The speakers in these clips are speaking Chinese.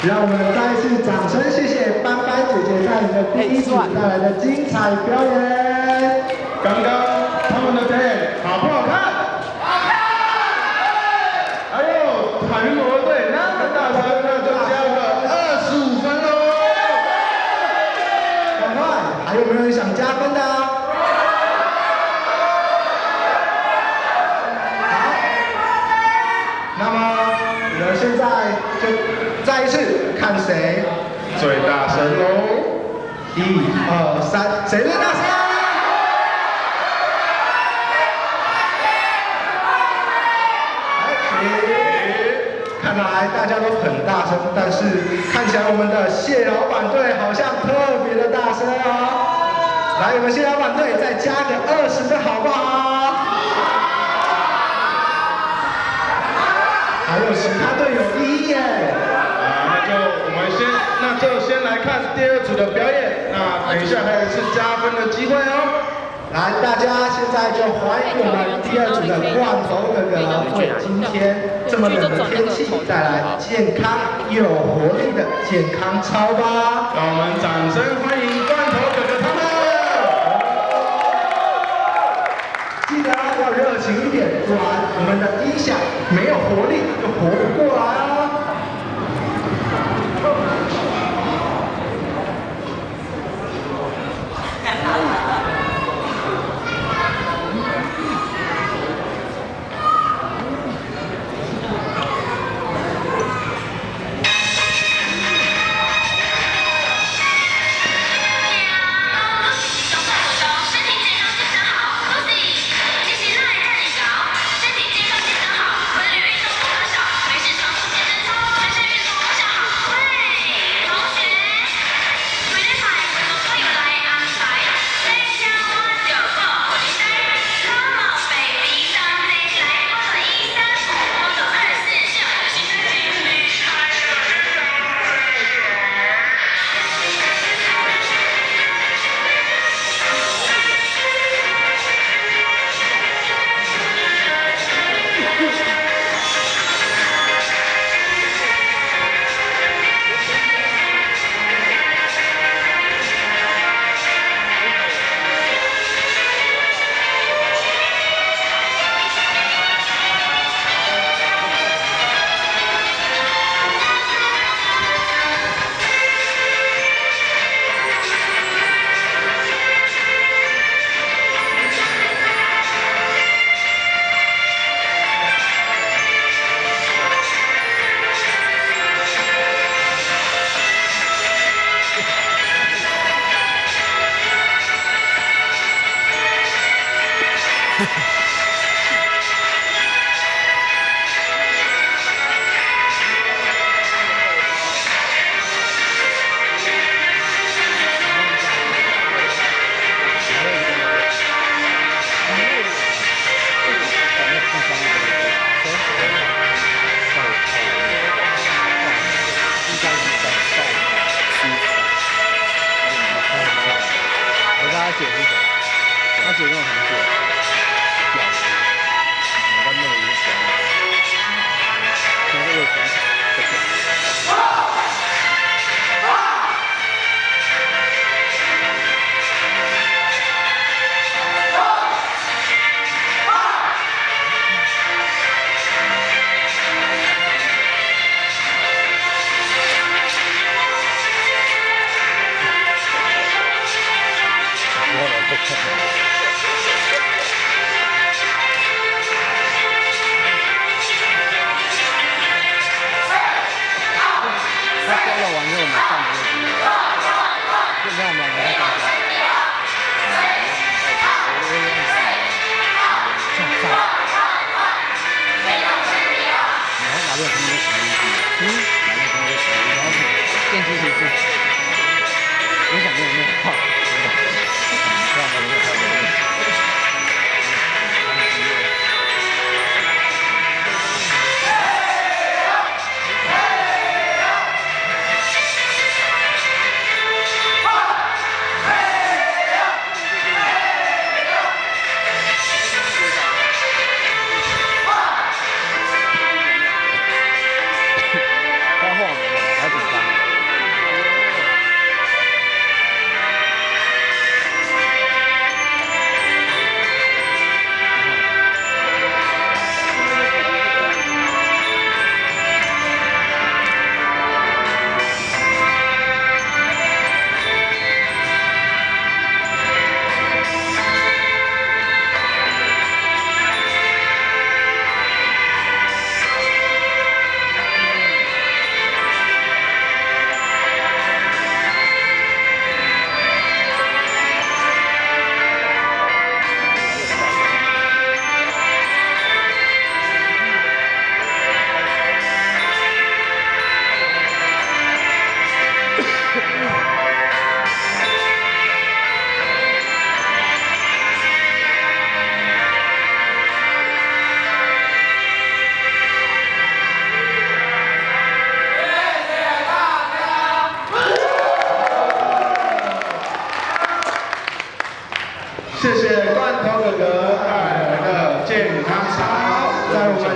让我们再一次掌声谢谢斑斑姐姐带领的第一组带来的精彩表演。刚刚他们的表演好不好看？好看！还有韩国队那么大声，那就加个25分喽！赶快，还有没有人想加分的？好，那么我们现在就再一次看谁最大声喽！1、2、3，谁最大声？看来大家都很大声，但是看起来我们的谢老板队好像特别的大声哦。来，我们谢老板队再加个20分好不好？还有其他队友1耶。那就先来看第2组的表演。那等一下还有一次加分的机会哦。来，大家现在就欢迎我们第2组的罐头哥哥为今天这么冷的天气带来健康又有活力的健康操吧！让我们掌声欢迎罐头哥哥他们！记得要热情一点，不然我们的音响没有活力就活不过来哦。身体健康精神好，恭喜！谢谢赖任高，身体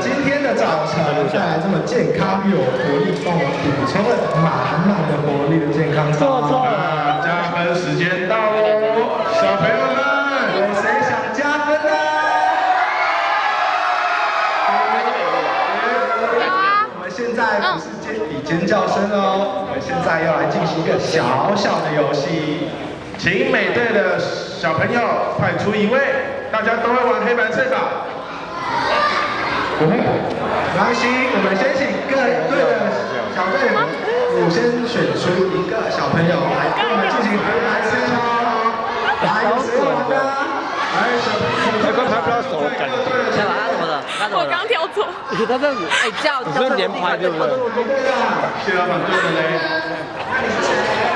今天的早晨带来这么健康又有活力，帮我补充了满满的活力的健康操。加分时间到喽，小朋友们，有谁想加分呢？我们现在不是比尖叫声哦，我们现在要来进行一个小小的游戏。请美队的小朋友派出一位，大家都会玩黑白猜法。没关系，我们先请各队的小队伍先选出一个小朋友来跟我们进行黑白猜哦。来，有谁玩的？来，小朋友，这个拍不到手，感觉。干嘛？他怎么了？他怎么了？我刚跳错。他这样子，哎，叫。你是连拍对不对？谢老板队的嘞。那你是谁？